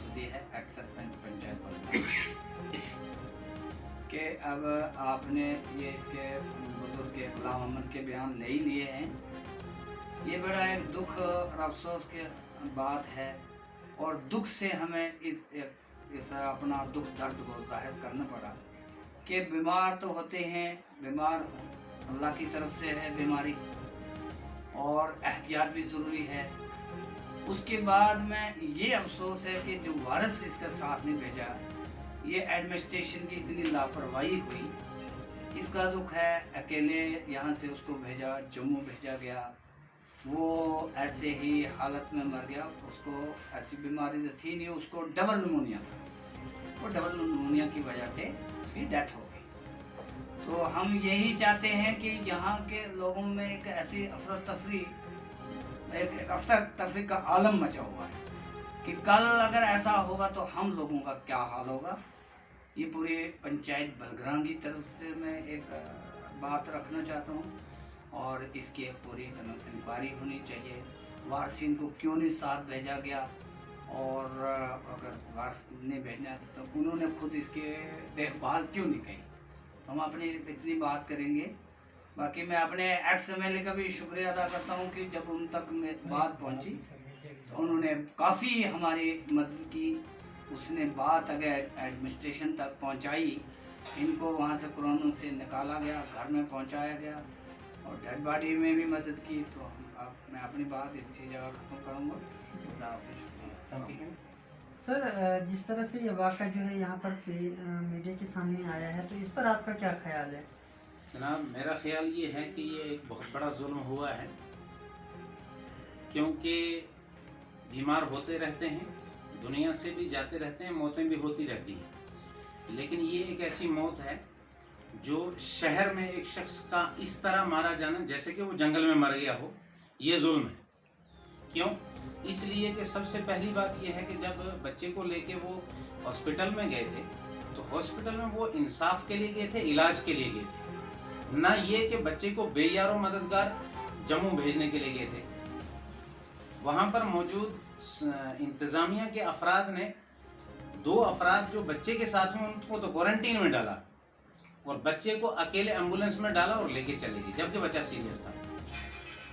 मसूदी है, एक्स सरपंच पंचायत बलग्राम कि अब आपने ये इसके बुजुर्ग के गुलाम अहमद के बयान ले ही लिए हैं। ये बड़ा एक दुख और अफसोस की बात है और दुख से हमें इस अपना दुख दर्द को जाहिर करना पड़ा कि बीमार तो होते हैं, बीमार अल्लाह की तरफ से है बीमारी और एहतियात भी ज़रूरी है। उसके बाद में ये अफसोस है कि जो वारिस इसका साथ नहीं भेजा, ये एडमिनिस्ट्रेशन की इतनी लापरवाही हुई, इसका दुख है। अकेले यहाँ से उसको भेजा, जम्मू भेजा गया, वो ऐसे ही हालत में मर गया। उसको ऐसी बीमारी तो थी नहीं, उसको डबल निमोनिया था, वो डबल निमोनिया की वजह से उसकी डेथ हो गई। तो हम यही चाहते हैं कि यहाँ के लोगों में एक ऐसी अफरा तफरी का आलम मचा हुआ है कि कल अगर ऐसा होगा तो हम लोगों का क्या हाल होगा। ये पूरे पंचायत बलग्राम की तरफ से मैं एक बात रखना चाहता हूँ और इसकी पूरी इंक्वायरी होनी चाहिए। वारसीन को क्यों नहीं साथ भेजा गया, और अगर वारस नहीं भेजना तो उन्होंने खुद इसके देखभाल क्यों नहीं की। हम अपनी इतनी बात करेंगे। बाकी मैं अपने एक्स MLA का भी शुक्रिया अदा करता हूँ कि जब उन तक बात पहुँची तो उन्होंने काफ़ी हमारी मदद की। उसने बात अगर एडमिनिस्ट्रेशन तक पहुँचाई, इनको वहाँ से कोरोना से निकाला गया, घर में पहुँचाया गया और डेड बॉडी में भी मदद की। तो मैं अपनी बात इसी जगह ख़त्म करूँगा। खुदा हाफिज़। सर, जिस तरह से ये वाक़ा जो है यहाँ पर मीडिया के सामने आया है, तो इस पर आपका क्या ख्याल है? जनाब, मेरा ख्याल ये है कि ये एक बहुत बड़ा जुल्म हुआ है, क्योंकि बीमार होते रहते हैं, दुनिया से भी जाते रहते हैं, मौतें भी होती रहती हैं, लेकिन ये एक ऐसी मौत है जो शहर में एक शख्स का इस तरह मारा जाना जैसे कि वो जंगल में मर गया हो, ये जुल्म है। क्यों? इसलिए कि सबसे पहली बात यह है कि जब बच्चे को लेके वो हॉस्पिटल में गए थे तो हॉस्पिटल में वो इंसाफ के लिए गए थे, इलाज के लिए गए थे, ना ये कि बच्चे को बेयारो मददगार जम्मू भेजने के लिए गए थे। वहाँ पर मौजूद इंतज़ामिया के अफराद ने 2 अफराद जो बच्चे के साथ में, उनको तो क्वारंटीन में डाला और बच्चे को अकेले एम्बुलेंस में डाला और लेके चले गए, जबकि बच्चा सीरियस था।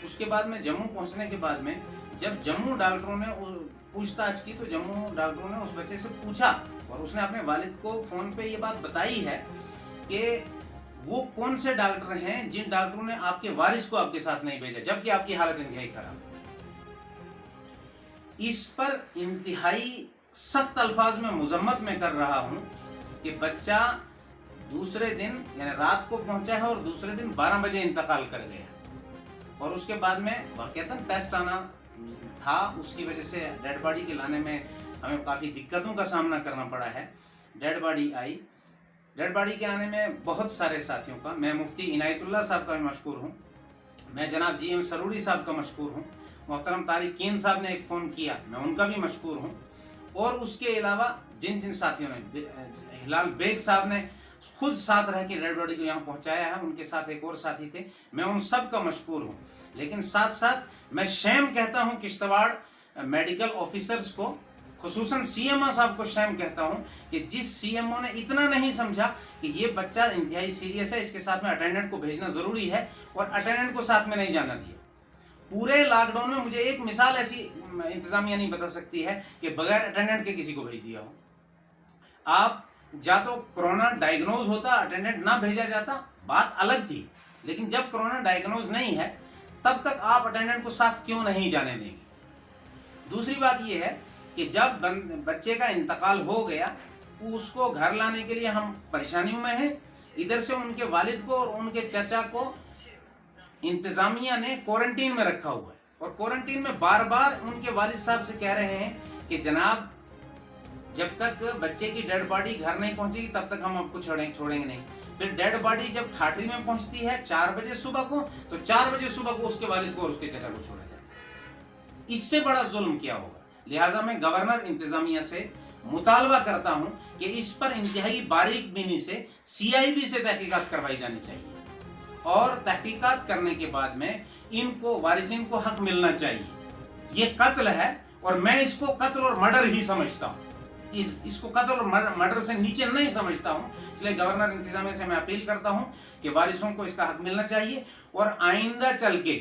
उसके बाद में जम्मू पहुँचने के बाद में जब जम्मू डॉक्टरों ने पूछताछ की तो जम्मू डॉक्टरों ने उस बच्चे से पूछा और उसने अपने वालिद को फ़ोन पे ये बात बताई है कि वो कौन से डॉक्टर हैं जिन डॉक्टरों ने आपके वारिस को आपके साथ नहीं भेजा, जबकि आपकी हालत इंतहाई खराब है। इस पर इंतहाई सख्त अल्फाज में मुजम्मत में कर रहा हूँ कि बच्चा दूसरे दिन यानी रात को पहुंचा है और दूसरे दिन 12 बजे इंतकाल कर गया और उसके बाद में वाक़ईतन टेस्ट आना था, उसकी वजह से डेड बॉडी के लाने में हमें काफ़ी दिक्कतों का सामना करना पड़ा है। डेड बॉडी आई, डेड बॉडी के आने में बहुत सारे साथियों का, मैं मुफ्ती इनायतुल्लाह साहब का भी मशकूर हूँ, मैं जनाब GM सरूरी साहब का मशकूर हूँ, मोहतरम तारिक कीन साहब ने एक फ़ोन किया, मैं उनका भी मशकूर हूँ, और उसके अलावा जिन जिन साथियों ने, हिलाल बेग साहब ने खुद साथ रह के डेड बॉडी को यहाँ पहुँचाया है, उनके साथ एक और साथी थे, मैं उन सब का मशकूर हूँ। लेकिन साथ साथ मैं शैम कहता हूँ किश्तवाड़ मेडिकल ऑफिसर्स को, खुसूसन CMO साहब को शैम कहता हूँ कि जिस CMO ने इतना नहीं समझा कि ये बच्चा इंतहाई सीरियस है, इसके साथ में अटेंडेंट को भेजना ज़रूरी है, और अटेंडेंट को साथ में नहीं जाना दिया। पूरे लॉकडाउन में मुझे एक मिसाल ऐसी इंतज़ामिया नहीं बता सकती है कि बगैर अटेंडेंट के किसी को भेज दिया हो। आप या तो कोरोना डायग्नोज होता, अटेंडेंट ना भेजा जाता, बात अलग थी, लेकिन जब कोरोना डायग्नोज नहीं है तब तक आप अटेंडेंट को साथ क्यों नहीं जाने देंगे। दूसरी बात यह है कि जब बच्चे का इंतकाल हो गया, उसको घर लाने के लिए हम परेशानियों में हैं। इधर से उनके वालिद को और उनके चाचा को इंतज़ामिया ने क्वारंटीन में रखा हुआ है, और क्वारंटीन में बार बार उनके वालिद साहब से कह रहे हैं कि जनाब जब तक बच्चे की डेड बॉडी घर नहीं पहुंचेगी तब तक हम आपको छोड़ेंगे नहीं। फिर डेड बॉडी जब ठाठरी में पहुंचती है 4 बजे सुबह को, तो 4 बजे सुबह को उसके वालिद को और उसके चाचा को छोड़ा जाता है। इससे बड़ा जुल्म क्या होगा। लिहाजा मैं गवर्नर इंतजामिया से मुतालबा करता हूं कि इस पर इंतहाई बारीक बीनी से CIB से तहकीकात करवाई जानी चाहिए, और तहकीकात करने के बाद में इनको वारिसिन को हक मिलना चाहिए। ये कत्ल है और मैं इसको कत्ल और मर्डर ही समझता हूँ। इसको कत्ल और मर्डर से नीचे नहीं समझता हूँ। इसलिए गवर्नर इंतजामिया से मैं अपील करता हूँ कि वारिसों को इसका हक मिलना चाहिए और आइंदा चल के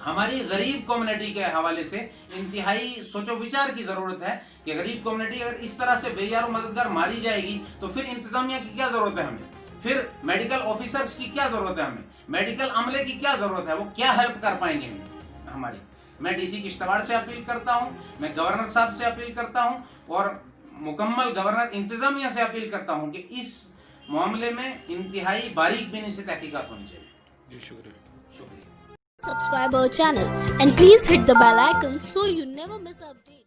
हमारी गरीब कम्युनिटी के हवाले से इंतहाई सोचो विचार की ज़रूरत है कि गरीब कम्युनिटी अगर इस तरह से बेयार मददगार मारी जाएगी तो फिर इंतजामिया की क्या ज़रूरत है हमें, फिर मेडिकल ऑफिसर्स की क्या ज़रूरत है हमें, मेडिकल अमले की क्या ज़रूरत है, वो क्या हेल्प कर पाएंगे हमें हमारी। मैं डीसी किश्तवाड़ से अपील करता हूँ, मैं गवर्नर साहब से अपील करता हूँ और मुकम्मल गवर्नर इंतजामिया से अपील करता हूँ कि इस मामले में इंतहाई बारीक बीनी से तहकीकात होनी चाहिए। जी शुक्रिया। Subscribe our channel and please hit the bell icon so you never miss an update.